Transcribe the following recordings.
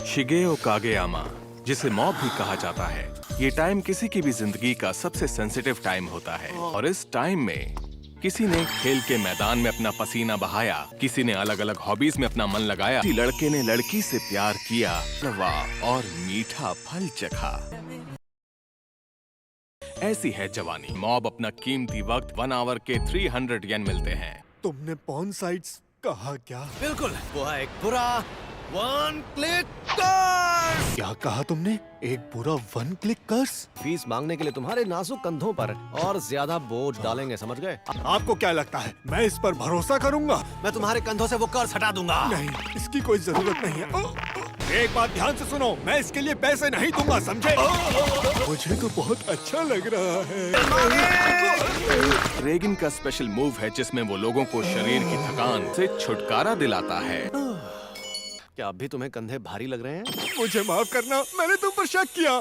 शिगेओ कागेयामा, जिसे मॉब भी कहा जाता है, ये टाइम किसी की भी जिंदगी का सबसे सेंसिटिव टाइम होता है। और इस टाइम में किसी ने खेल के मैदान में अपना पसीना बहाया, किसी ने अलग अलग हॉबीज में अपना मन लगाया, किसी लड़के ने लड़की से प्यार किया और मीठा फल चखा। ऐसी है जवानी। मॉब अपना कीमती वक्त 1 आवर के 300 येन मिलते हैं। तुमने पॉर्न साइट्स कहा क्या? बिल्कुल, वो है एक बुरा वन क्लिक कर्स। क्या कहा तुमने? एक बुरा वन क्लिक कर्स? फीस मांगने के लिए तुम्हारे नाजुक कंधों पर और ज्यादा बोझ डालेंगे, समझ गए? आपको क्या लगता है मैं इस पर भरोसा करूंगा? मैं तुम्हारे कंधों से वो कर्स हटा दूंगा। नहीं, इसकी कोई जरूरत नहीं है। एक बात ध्यान से सुनो, मैं इसके लिए पैसे नहीं दूंगा, समझे? मुझे तो बहुत अच्छा लग रहा है। रेगिन का स्पेशल मूव है जिसमें वो लोगों को शरीर की थकान से छुटकारा दिलाता है। क्या अब भी तुम्हें कंधे भारी लग रहे हैं? मुझे माफ करना, मैंने तुम पर शक किया।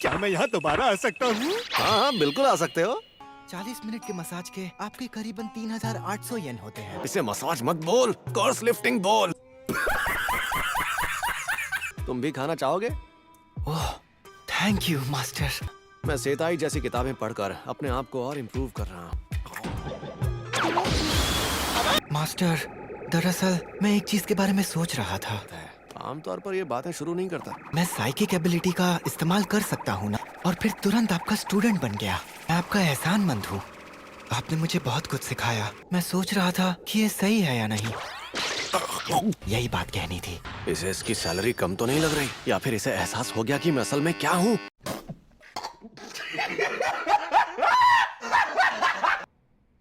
क्या मैं यहाँ दोबारा आ सकता हूँ? हाँ, बिल्कुल आ सकते हो। 40 मिनट के मसाज के आपके करीबन 3800 येन होते हैं। इसे मसाज मत बोल, कर्स लिफ्टिंग बोल। तुम भी खाना चाहोगे? ओह, थैंक यू मास्टर। मैं सेताई जैसी किताबें पढ़कर अपने आप को और इम्प्रूव कर रहा हूँ। मास्टर, दरअसल मैं एक चीज के बारे में सोच रहा था। आमतौर पर ये बातें शुरू नहीं करता। मैं साइकिक एबिलिटी का इस्तेमाल कर सकता हूँ ना, और फिर तुरंत आपका स्टूडेंट बन गया। मैं आपका एहसानमंद हूँ। आपने मुझे बहुत कुछ सिखाया। मैं सोच रहा था कि ये सही है या नहीं। यही बात कहनी थी। इसे इसकी सैलरी कम तो नहीं लग रही, या फिर इसे एहसास हो गया कि मैं असल में क्या हूँ?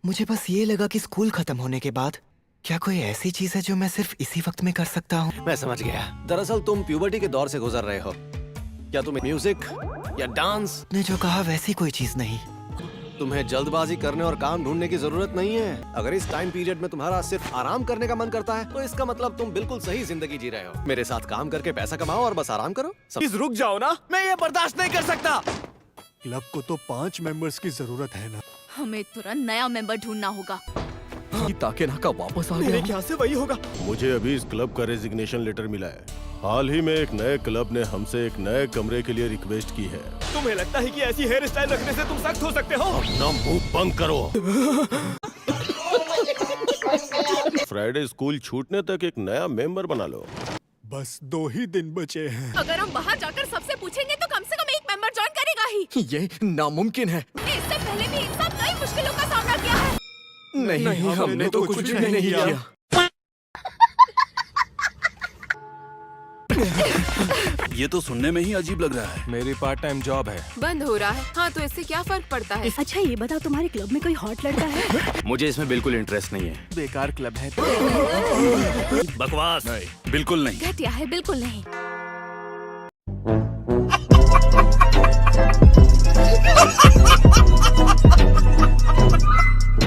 मुझे बस ये लगा कि स्कूल खत्म होने के बाद क्या कोई ऐसी चीज है जो मैं सिर्फ इसी वक्त में कर सकता हूँ? मैं समझ गया। दरअसल तुम प्यूबर्टी के दौर से गुजर रहे हो। क्या तुम्हें म्यूजिक या डांस? ने जो कहा वैसी कोई चीज नहीं। तुम्हें जल्दबाजी करने और काम ढूंढने की जरूरत नहीं है। अगर इस टाइम पीरियड में तुम्हारा सिर्फ आराम करने का मन करता है, तो इसका मतलब तुम बिल्कुल सही जिंदगी जी रहे हो। मेरे साथ काम करके पैसा कमाओ और बस आराम करो। प्लीज रुक जाओ ना। मैं ये बर्दाश्त नहीं कर सकता। क्लब को तो 5 मेंबर्स की जरूरत है ना। हमें तुरंत नया मेंबर ढूंढना होगा। ताकेनाका वापस आ मेरे ख्याल से वही होगा। मुझे अभी इस क्लब का रेजिग्नेशन लेटर मिला है। हाल ही में एक नए क्लब ने हमसे एक नए कमरे के लिए रिक्वेस्ट की है। तुम्हें लगता है कि ऐसी हेयर स्टाइल रखने से तुम सख्त हो सकते हो? अपना मुंह बंद करो। फ्राइडे स्कूल छूटने तक एक नया मेंबर बना लो। बस 2 ही दिन बचे हैं। अगर हम बाहर जाकर सबसे पूछेंगे तो कम से कम एक मेंबर ज्वाइन करेगा ही। ये नामुमकिन है। इससे पहले भी इंसान कई मुश्किलों का सामना किया है। नहीं, हमने तो कुछ भी नहीं किया। ये तो सुनने में ही अजीब लग रहा है। मेरी पार्ट टाइम जॉब है। बंद हो रहा है। हाँ, तो इससे क्या फर्क पड़ता है? अच्छा ये बताओ, तुम्हारे क्लब में कोई हॉट लड़का है? मुझे इसमें बिल्कुल इंटरेस्ट नहीं है। बेकार क्लब है। बकवास। नहीं, बिल्कुल नहीं। घटिया है, बिल्कुल नहीं।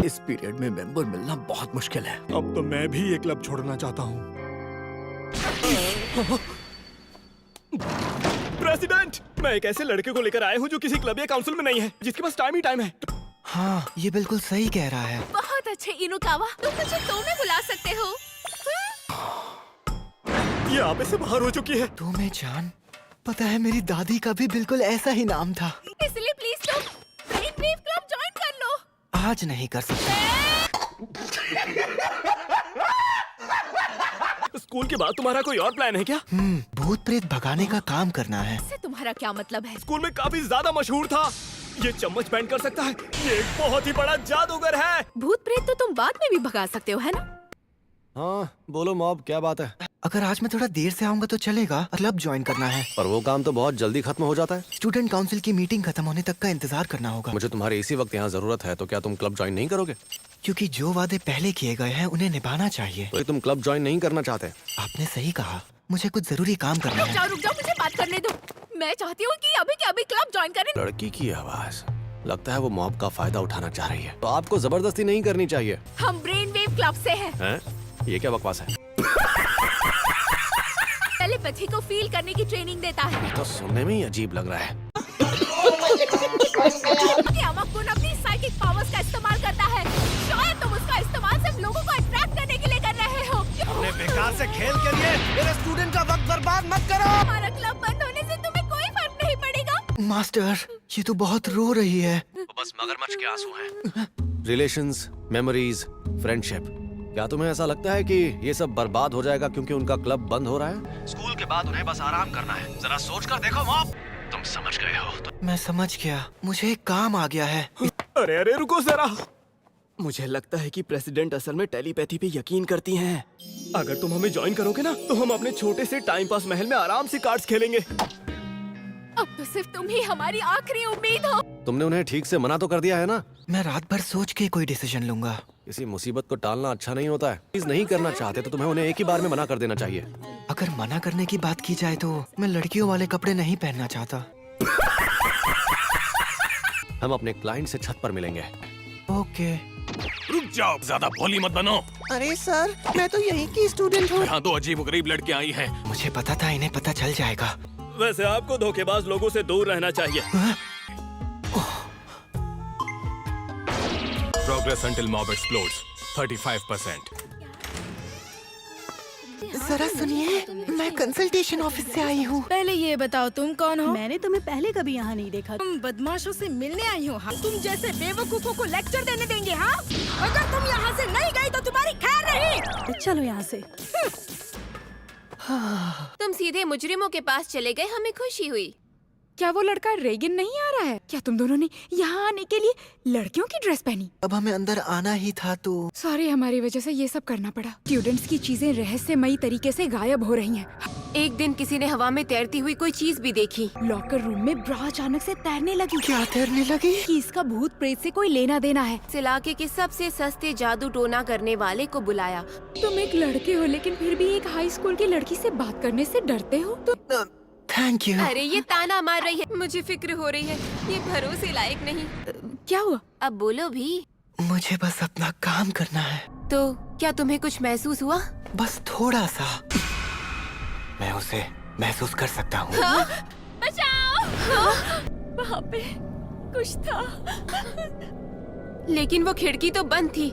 इस पीरियड में मेंबर मिलना बहुत मुश्किल है। अब तो मैं भी ये क्लब छोड़ना चाहता हूँ। प्रेसिडेंट, मैं एक ऐसे लड़के को लेकर आया हूँ जो किसी क्लब या काउंसिल में नहीं है, जिसके पास टाइम ही टाइम है। हाँ, ये बिल्कुल सही कह रहा है। बहुत अच्छे इनुकावा, तुम मुझे तो में बुला सकते हो। ये आप से बाहर हो चुकी है। तो मैं जान, पता है मेरी दादी का भी बिल्कुल ऐसा ही नाम था। इसलिए प्लीज तुम ब्रेन वेव क्लब ज्वाइन कर लो। आज नहीं कर सकता। स्कूल के बाद तुम्हारा कोई और प्लान है क्या? भूत प्रेत भगाने का काम करना है। इससे तुम्हारा क्या मतलब है? स्कूल में काफी ज्यादा मशहूर था। ये चम्मच बैंड कर सकता है। ये एक बहुत ही बड़ा जादूगर है। भूत प्रेत तो तुम बाद में भी भगा सकते हो, है ना? हाँ, बोलो मॉब, क्या बात है? अगर आज मैं थोड़ा देर से आऊंगा तो चलेगा। क्लब ज्वाइन करना है। पर वो काम तो बहुत जल्दी खत्म हो जाता है। स्टूडेंट काउंसिल की मीटिंग खत्म होने तक का इंतजार करना होगा। मुझे तुम्हारे इसी वक्त यहाँ जरूरत है, तो क्या तुम क्लब ज्वाइन नहीं करोगे? क्योंकि जो वादे पहले किए गए हैं उन्हें निभाना चाहिए। तो तुम क्लब ज्वाइन नहीं करना चाहते? आपने सही कहा, मुझे कुछ जरूरी काम करना है। रुक जाओ, मुझे बात करने दो। मैं चाहती हूँ कि अभी के अभी क्लब ज्वाइन करें। लड़की की आवाज, लगता है वो मॉब का फायदा उठाना चाह रही है। तो आपको जबरदस्ती नहीं करनी चाहिए। हम ब्रेन वेव क्लब से हैं। ये क्या बकवास है? टेलीपैथी को फील करने की ट्रेनिंग देता है। तो सुनने में ही अजीब लग रहा है। अमाकुन अपनी साइकिक पावर्स का इस्तेमाल करता है। शायद तुम उसका इस्तेमाल सिर्फ लोगों को अट्रैक्ट करने के लिए कर रहे हो। हमने बेकार से खेल के लिए मेरे स्टूडेंट का वक्त बर्बाद मत करो। हमारा क्लब बंद होने से तुम्हें कोई फर्क नहीं पड़ेगा। मास्टर, ये तो बहुत रो रही है। बस मगरमच्छ के आंसू हैं। Relations, memories, friendship. क्या तुम्हें ऐसा लगता है कि ये सब बर्बाद हो जाएगा क्योंकि उनका क्लब बंद हो रहा है? स्कूल के बाद उन्हें बस आराम करना है। जरा सोच कर देखो मॉम, तुम समझ गए हो। मैं समझ गया, मुझे एक काम आ गया है। अरे अरे रुको जरा। मुझे लगता है कि प्रेसिडेंट असल में टेलीपैथी पे यकीन करती हैं। अगर तुम हमें ज्वाइन करोगे ना तो हम अपने छोटे से टाइम पास महल में आराम से कार्ड्स खेलेंगे। अब तो सिर्फ तुम ही हमारी आखिरी उम्मीद हो। तुमने उन्हें ठीक से मना तो कर दिया है ना? मैं रात भर सोच के कोई डिसीजन लूंगा। किसी मुसीबत को टालना अच्छा नहीं होता है। चीज नहीं करना चाहते तो तुम्हें उन्हें एक ही बार में मना कर देना चाहिए। अगर मना करने की बात की जाए तो मैं लड़कियों वाले कपड़े नहीं पहनना चाहता। हम अपने क्लाइंट से छत पर मिलेंगे। ओके। रुक जाओ, ज्यादा भोली मत बनो। अरे सर, मैं तो यहीं की स्टूडेंट हूँ। यहाँ दो अजीबोगरीब लड़कियाँ आई हैं। मुझे पता था इन्हें पता चल जाएगा। वैसे आपको धोखेबाज लोगों से दूर रहना चाहिए। Progress until mob explodes. 35%. जरा सुनिए, मैं कंसल्टेशन ऑफिस से आई हूँ। पहले ये बताओ तुम कौन हो? मैंने तुम्हें पहले कभी यहाँ नहीं देखा। तुम बदमाशों से मिलने आई हो। हाँ? तुम जैसे बेवकूफों को लेक्चर देने देंगे? हाँ? अगर तुम यहाँ से नहीं गई तो तुम्हारी खैर नहीं। चलो यहाँ से। तुम सीधे मुजरिमों के पास चले गए, हमें खुशी हुई। क्या वो लड़का रेगिन नहीं आ रहा है? क्या तुम दोनों ने यहाँ आने के लिए लड़कियों की ड्रेस पहनी? अब हमें अंदर आना ही था तो। सॉरी, हमारी वजह से ये सब करना पड़ा। स्टूडेंट्स की चीजें रहस्यमयी तरीके से गायब हो रही हैं। एक दिन किसी ने हवा में तैरती हुई कोई चीज भी देखी। लॉकर रूम में ब्रा अचानक से तैरने लगी। क्या तैरने लगी? कि इसका भूत प्रेत से कोई लेना देना है। इस इलाके के सबसे सस्ते जादू टोना करने वाले को बुलाया। तुम एक लड़के हो लेकिन फिर भी एक हाई स्कूल की लड़की से बात करने से डरते हो? Thank you. अरे ये ताना मार रही है, मुझे फिक्र हो रही है। ये भरोसे लायक नहीं। क्या हुआ? अब बोलो भी। मुझे बस अपना काम करना है। तो क्या तुम्हें कुछ महसूस हुआ? बस थोड़ा सा। मैं उसे महसूस कर सकता हूँ। हाँ? बचाओ! वहाँ पे कुछ था। लेकिन वो खिड़की तो बंद थी।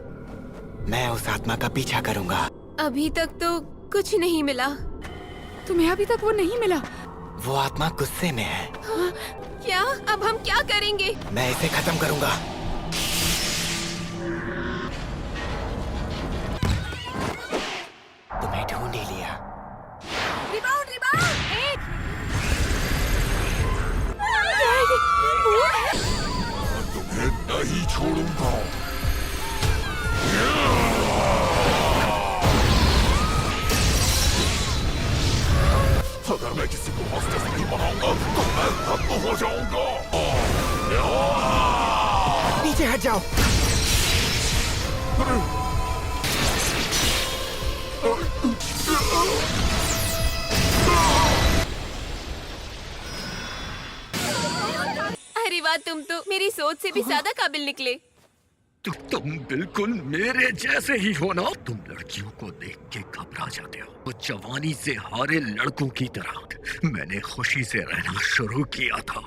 मैं उस आत्मा का पीछा करूँगा। अभी तक तो कुछ नहीं मिला। तुम्हें अभी तक वो नहीं मिला? वो आत्मा गुस्से में है। हाँ? क्या? अब हम क्या करेंगे? मैं इसे खत्म करूँगा। तुम्हें ढूंढ ही लिया। Rebound, rebound! एक! नहीं छोड़ूंगा। अगर मैं किसी को हॉस्टेस नहीं बनाऊंगा तो मैं खत्म हो जाऊंगा। नीचे हट जाओ। अरे वाह, तुम तो मेरी सोच से भी ज्यादा काबिल निकले। तो तुम बिल्कुल मेरे जैसे ही हो ना। तुम लड़कियों को देख के घबरा जाते हो। वो जवानी से हारे लड़कों की तरह मैंने खुशी से रहना शुरू किया था।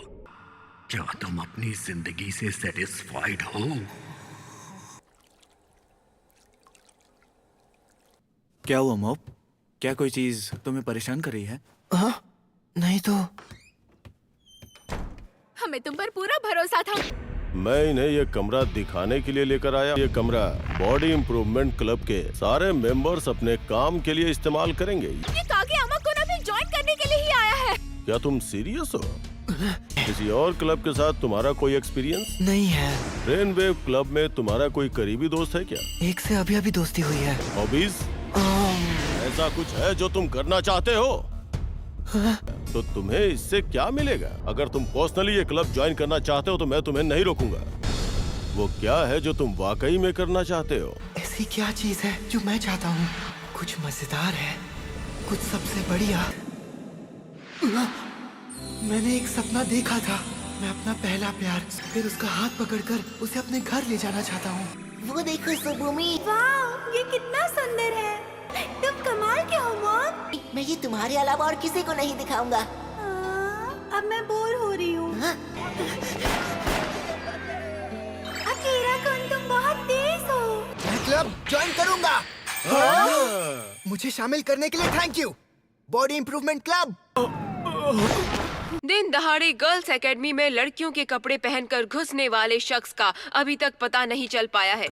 क्या तुम अपनी जिंदगी से सेटिस्फाइड हो? क्या हुआ मॉप? क्या कोई चीज तुम्हें परेशान कर रही है? हाँ? नहीं तो। हमें तुम पर पूरा भरोसा था। मैं इन्हें ये कमरा दिखाने के लिए लेकर आया। ये कमरा बॉडी इम्प्रूवमेंट क्लब के सारे मेंबर्स अपने काम के लिए इस्तेमाल करेंगे। ये कागे को ना भी ज्वाइन करने के लिए ही आया है। क्या तुम सीरियस हो? किसी और क्लब के साथ तुम्हारा कोई एक्सपीरियंस नहीं है। ब्रेन वेव क्लब में तुम्हारा कोई करीबी दोस्त है क्या? एक से अभी अभी दोस्ती हुई है। हॉबीज? ऐसा कुछ है जो तुम करना चाहते हो? तो तुम्हें इससे क्या मिलेगा? अगर तुम पर्सनली ये क्लब ज्वाइन करना चाहते हो तो मैं तुम्हें नहीं रोकूंगा। वो क्या है जो तुम वाकई में करना चाहते हो? ऐसी क्या चीज है जो मैं चाहता हूँ? कुछ मजेदार है, कुछ सबसे बढ़िया। मैंने एक सपना देखा था। मैं अपना पहला प्यार, फिर उसका हाथ पकड़कर उसे अपने घर ले जाना चाहता हूँ। वो देखो सुबुमी। वाह, ये कितना सुंदर है। तुम कमाल के हो मॉम। मैं ये तुम्हारे अलावा और किसी को नहीं दिखाऊंगा। अब मैं बोर हो रही हूँ। अकेला कौन, तुम बहुत तेज हो। मैं क्लब ज्वाइन करूंगा। मुझे शामिल करने के लिए thank you, body improvement club. दिन दहाड़े गर्ल्स एकेडमी में लड़कियों के कपड़े पहनकर घुसने वाले शख्स का अभी तक पता नहीं चल पाया है।